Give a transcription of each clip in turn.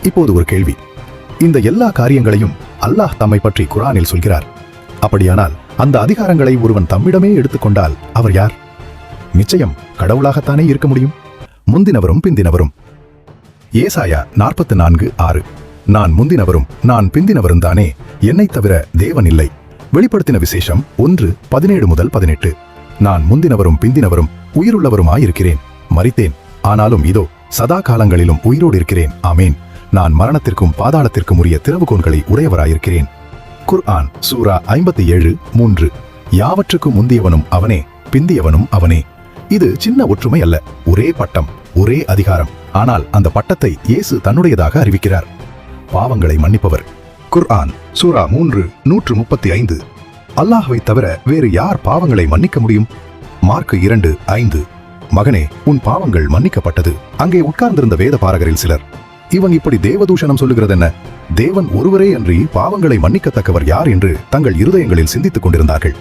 இப்போது ஒரு கேள்வி. இந்த எல்லா காரியங்களையும் அல்லாஹ் தம்மை பற்றி குர்ஆனில் சொல்கிறார். அப்படியானால் அந்த அதிகாரங்களை ஒருவன் தம்மிடமே எடுத்துக்கொண்டால் அவர் யார்? நிச்சயம் கடவுளாகத்தானே இருக்க முடியும். முந்தினவரும் பிந்தினவரும். ஏசாயா 44:6. நான் முந்தினவரும் நான் பிந்தினவரும் தானே, என்னைத் தவிர தேவன் இல்லை. வெளிப்படுத்தின விசேஷம் 1:17-18. நான் முந்தினவரும் பிந்தினவரும் உயிருள்ளவருமாயிருக்கிறேன். மரித்தேன், ஆனாலும் இதோ சதா காலங்களிலும் உயிரோடு இருக்கிறேன். ஆமேன். நான் மரணத்திற்கும் பாதாளத்திற்கும் உரிய திறவுகோல்களை உடையவராயிருக்கிறேன். குர்ஆன் சூரா 57:3. யாவற்றுக்கும் முந்தியவனும் அவனே, பிந்தியவனும் அவனே. இது சின்ன ஒற்றுமை அல்ல, ஒரே பட்டம், ஒரே அதிகாரம். ஆனால் அந்த பட்டத்தை இயேசு தன்னுடையதாக அறிவிக்கிறார். பாவங்களை மன்னிப்பவர். குர்ஆன் சூரா 3:135. அல்லாஹ்வை தவிர வேறு யார் பாவங்களை மன்னிக்க முடியும்? மார்க் 2:5. மகனே, உன் பாவங்கள் மன்னிக்கப்பட்டது. அங்கே உட்கார்ந்திருந்த வேத பாரகரில் சிலர், இவன் இப்படி தேவதூஷணம் சொல்லுகிறதென்ன? தேவன் ஒருவரே அன்றி பாவங்களை மன்னிக்கத்தக்கவர் யார் என்று தங்கள் இருதயங்களில் சிந்தித்துக் கொண்டிருந்தார்கள்.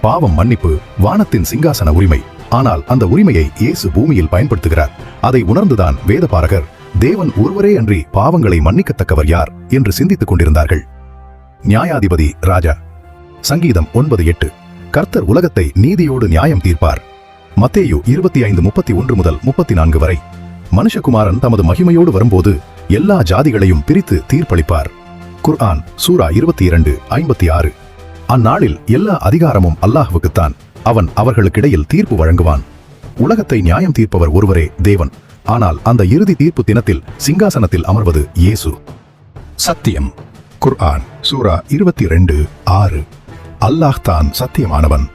பாவம் மன்னிப்பு வானத்தின் சிங்காசன உரிமை. ஆனால் அந்த உரிமையை இயேசு பூமியில் பயன்படுத்துகிறார். அதை உணர்ந்துதான் வேத பாரகர் தேவன் ஒருவரே அன்றி பாவங்களை மன்னிக்கத்தக்கவர் யார் என்று சிந்தித்துக் கொண்டிருந்தார்கள். நியாயாதிபதி ராஜா. சங்கீதம் 9:8. கர்த்தர் உலகத்தை நீதியோடு நியாயம் தீர்ப்பார். மத்தேயு 25:31-34 வரை. மனுஷகுமாரன் தமது மகிமையோடு வரும்போது எல்லா ஜாதிகளையும் பிரித்து தீர்ப்பளிப்பார். குர்ஆன் சூரா 22:56. அந்நாளில் எல்லா அதிகாரமும் அல்லாஹ்வுக்குத்தான். அவன் அவர்களுக்கிடையில் தீர்ப்பு வழங்குவான். உலகத்தை நியாயம் தீர்ப்பவர் ஒருவரே தேவன். ஆனால் அந்த இறுதி தீர்ப்பு தினத்தில் சிங்காசனத்தில் அமர்வது இயேசு. சத்தியம். குர்ஆன் சூரா 22:6. அல்லாஹ் தான் சத்தியமானவன்.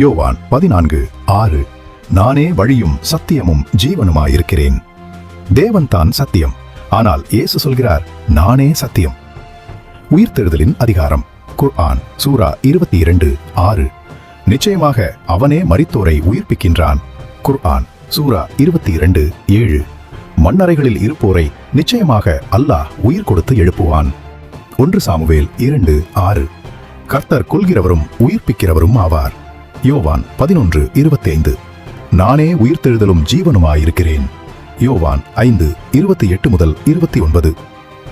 யோவான் 14:6. நானே வழியும் சத்தியமும் ஜீவனுமாயிருக்கிறேன். தேவன் தான் சத்தியம். ஆனால் இயேசு சொல்கிறார், நானே சத்தியம். உயிர்த்தெழுதலின் அதிகாரம். குர்ஆன் சூரா 22:6. நிச்சயமாக அவனே மரித்தோரை உயிர்ப்பிக்கின்றான். குர்ஆன் சூரா 22:7. மண்ணறைகளில் இருப்போரை நிச்சயமாக அல்லாஹ் உயிர் கொடுத்து எழுப்புவான். 1 சாமுவேல் 2:6. கர்த்தர் கொல்கிறவரும் உயிர்ப்பிக்கிறவரும் ஆவார். யோவான் 11:25. நானே உயிர்த்தெழுதலும் ஜீவனுமாயிருக்கிறேன். யோவான் 5:28-29.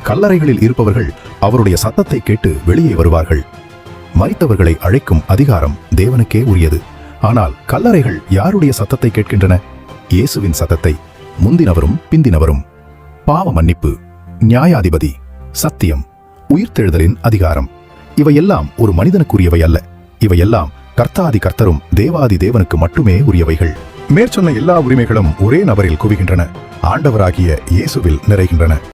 கல்லறைகளில் இருப்பவர்கள் அவருடைய சத்தத்தை கேட்டு வெளியே வருவார்கள். மரித்தவர்களை அழைக்கும் அதிகாரம் தேவனுக்கே உரியது. ஆனால் கல்லறைகள் யாருடைய சத்தத்தை கேட்கின்றன? இயேசுவின் சத்தத்தை. முந்தினவரும் பிந்தினவரும். பாவ மன்னிப்பு, நியாயாதிபதி, சத்தியம், உயிர்த்தெழுதலின் அதிகாரம். இவையெல்லாம் ஒரு மனிதனுக்குரியவை அல்ல. இவையெல்லாம் கர்த்தாதி கர்த்தரும் தேவாதி தேவனுக்கு மட்டுமே உரியவைகள். மேற்சொன்ன எல்லா உரிமைகளும் ஒரே நபரில் குவிகின்றன. ஆண்டவராகிய இயேசுவில் நிறைகின்றன.